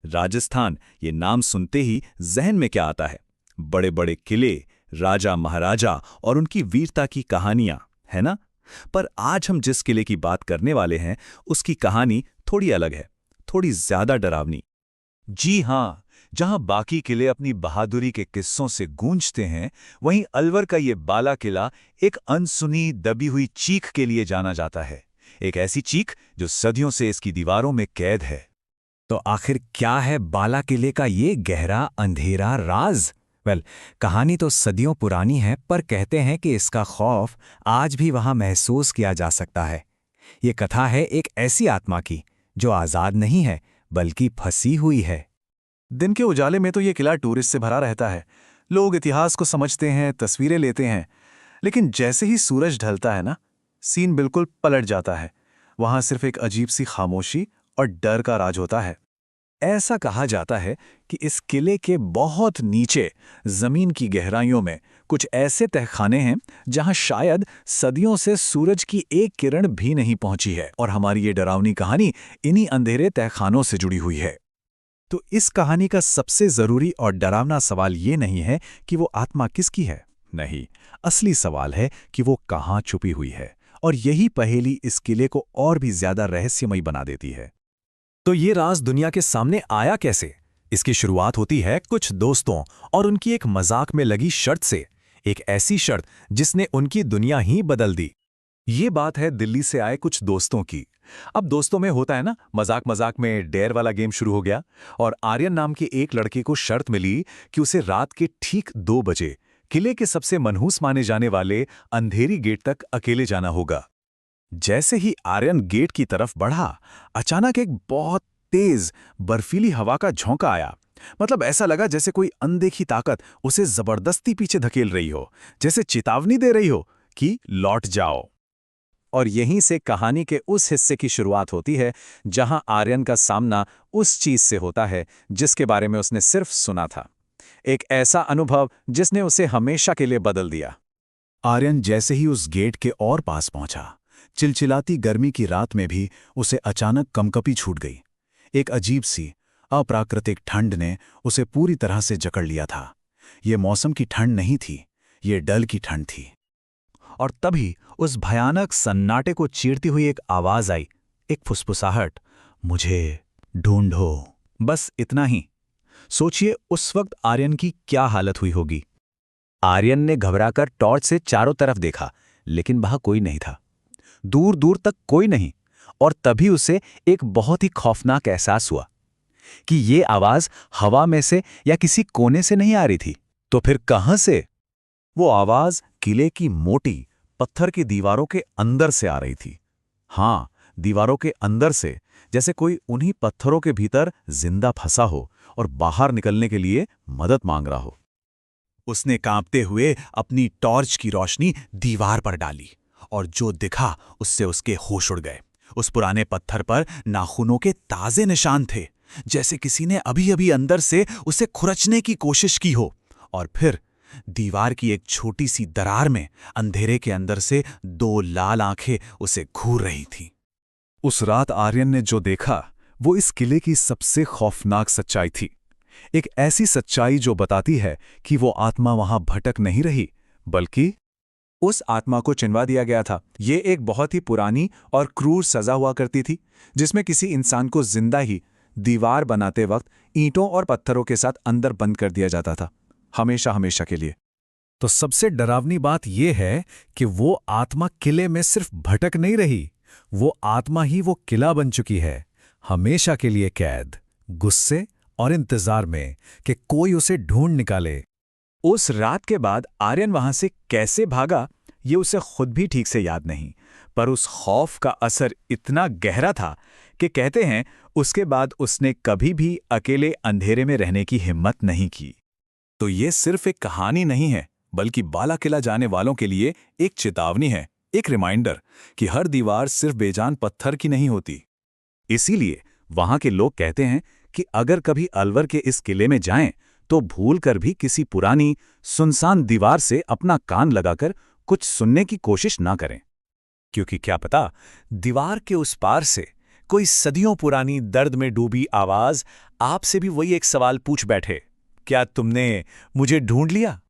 राजस्थान, ये नाम सुनते ही जहन में क्या आता है? बड़े बड़े किले, राजा महाराजा और उनकी वीरता की कहानियां, है ना? पर आज हम जिस किले की बात करने वाले हैं, उसकी कहानी थोड़ी अलग है, थोड़ी ज्यादा डरावनी। जी हाँ, जहां बाकी किले अपनी बहादुरी के किस्सों से गूंजते हैं, वहीं अलवर का ये बाला किला एक अनसुनी दबी हुई चीख के लिए जाना जाता है। एक ऐसी चीख जो सदियों से इसकी दीवारों में कैद है। तो आखिर क्या है बाला किले का ये गहरा अंधेरा राज? कहानी तो सदियों पुरानी है, पर कहते हैं कि इसका खौफ आज भी वहां महसूस किया जा सकता है। ये कथा है एक ऐसी आत्मा की जो आजाद नहीं है, बल्कि फंसी हुई है। दिन के उजाले में तो ये किला टूरिस्ट से भरा रहता है। लोग इतिहास को समझते हैं, तस्वीरें लेते हैं, लेकिन जैसे ही सूरज ढलता है ना, सीन बिल्कुल पलट जाता है। वहां सिर्फ एक अजीब सी खामोशी और डर का राज होता है। ऐसा कहा जाता है कि इस किले के बहुत नीचे जमीन की गहराइयों में कुछ ऐसे तहखाने हैं जहां शायद सदियों से सूरज की एक किरण भी नहीं पहुंची है, और हमारी ये डरावनी कहानी इन्हीं अंधेरे तहखानों से जुड़ी हुई है। तो इस कहानी का सबसे जरूरी और डरावना सवाल ये नहीं है कि वो आत्मा किसकी है, नहीं, असली सवाल है कि वो कहाँ छुपी हुई है, और यही पहेली इस किले को और भी ज्यादा रहस्यमयी बना देती है। तो ये राज दुनिया के सामने आया कैसे? इसकी शुरुआत होती है कुछ दोस्तों और उनकी एक मजाक में लगी शर्त से, एक ऐसी शर्त जिसने उनकी दुनिया ही बदल दी। ये बात है दिल्ली से आए कुछ दोस्तों की। अब दोस्तों में होता है ना, मजाक मजाक में डेयर वाला गेम शुरू हो गया, और आर्यन नाम के एक लड़के को शर्त मिली कि उसे रात के ठीक 2 बजे किले के सबसे मनहूस माने जाने वाले अंधेरी गेट तक अकेले जाना होगा। जैसे ही आर्यन गेट की तरफ बढ़ा, अचानक एक बहुत तेज बर्फीली हवा का झोंका आया। मतलब ऐसा लगा जैसे कोई अनदेखी ताकत उसे जबरदस्ती पीछे धकेल रही हो, जैसे चेतावनी दे रही हो कि लौट जाओ। और यहीं से कहानी के उस हिस्से की शुरुआत होती है जहां आर्यन का सामना उस चीज से होता है जिसके बारे में उसने सिर्फ सुना था। एक ऐसा अनुभव जिसने उसे हमेशा के लिए बदल दिया। आर्यन जैसे ही उस गेट के और पास पहुंचा, चिलचिलाती गर्मी की रात में भी उसे अचानक कंपकपी छूट गई। एक अजीब सी अप्राकृतिक ठंड ने उसे पूरी तरह से जकड़ लिया था। ये मौसम की ठंड नहीं थी, ये डल की ठंड थी। और तभी उस भयानक सन्नाटे को चीरती हुई एक आवाज आई, एक फुसफुसाहट, मुझे ढूंढो। बस इतना ही। सोचिए उस वक्त आर्यन की क्या हालत हुई होगी। आर्यन ने घबराकर टॉर्च से चारों तरफ देखा, लेकिन वहां कोई नहीं था, दूर दूर तक कोई नहीं। और तभी उसे एक बहुत ही खौफनाक एहसास हुआ कि ये आवाज हवा में से या किसी कोने से नहीं आ रही थी। तो फिर कहां से? वो आवाज किले की मोटी पत्थर की दीवारों के अंदर से आ रही थी। हाँ, दीवारों के अंदर से, जैसे कोई उन्हीं पत्थरों के भीतर जिंदा फंसा हो और बाहर निकलने के लिए मदद मांग रहा हो। उसने कांपते हुए अपनी टॉर्च की रोशनी दीवार पर डाली, और जो दिखा उससे उसके होश उड़ गए। उस पुराने पत्थर पर नाखूनों के ताजे निशान थे, जैसे किसी ने अभी अभी अंदर से उसे खुरचने की कोशिश की हो। और फिर दीवार की एक छोटी सी दरार में अंधेरे के अंदर से 2 लाल आंखें उसे घूर रही थीं। उस रात आर्यन ने जो देखा वो इस किले की सबसे खौफनाक सच्चाई थी। एक ऐसी सच्चाई जो बताती है कि वो आत्मा वहां भटक नहीं रही, बल्कि उस आत्मा को चिनवा दिया गया था। ये एक बहुत ही पुरानी और क्रूर सजा हुआ करती थी, जिसमें किसी इंसान को जिंदा ही दीवार बनाते वक्त ईंटों और पत्थरों के साथ अंदर बंद कर दिया जाता था, हमेशा हमेशा के लिए। तो सबसे डरावनी बात यह है कि वो आत्मा किले में सिर्फ भटक नहीं रही, वो आत्मा ही वो किला बन चुकी है, हमेशा के लिए कैद, गुस्से और इंतजार में कि कोई उसे ढूंढ निकाले। उस रात के बाद आर्यन वहां से कैसे भागा, ये उसे खुद भी ठीक से याद नहीं, पर उस खौफ का असर इतना गहरा था कि कहते हैं उसके बाद उसने कभी भी अकेले अंधेरे में रहने की हिम्मत नहीं की। तो ये सिर्फ एक कहानी नहीं है, बल्कि बाला किला जाने वालों के लिए एक चेतावनी है, एक रिमाइंडर कि हर दीवार सिर्फ बेजान पत्थर की नहीं होती। इसीलिए वहां के लोग कहते हैं कि अगर कभी अलवर के इस किले में जाएं, तो भूलकर भी किसी पुरानी सुनसान दीवार से अपना कान लगाकर कुछ सुनने की कोशिश ना करें, क्योंकि क्या पता दीवार के उस पार से कोई सदियों पुरानी दर्द में डूबी आवाज आपसे भी वही एक सवाल पूछ बैठे, क्या तुमने मुझे ढूंढ लिया?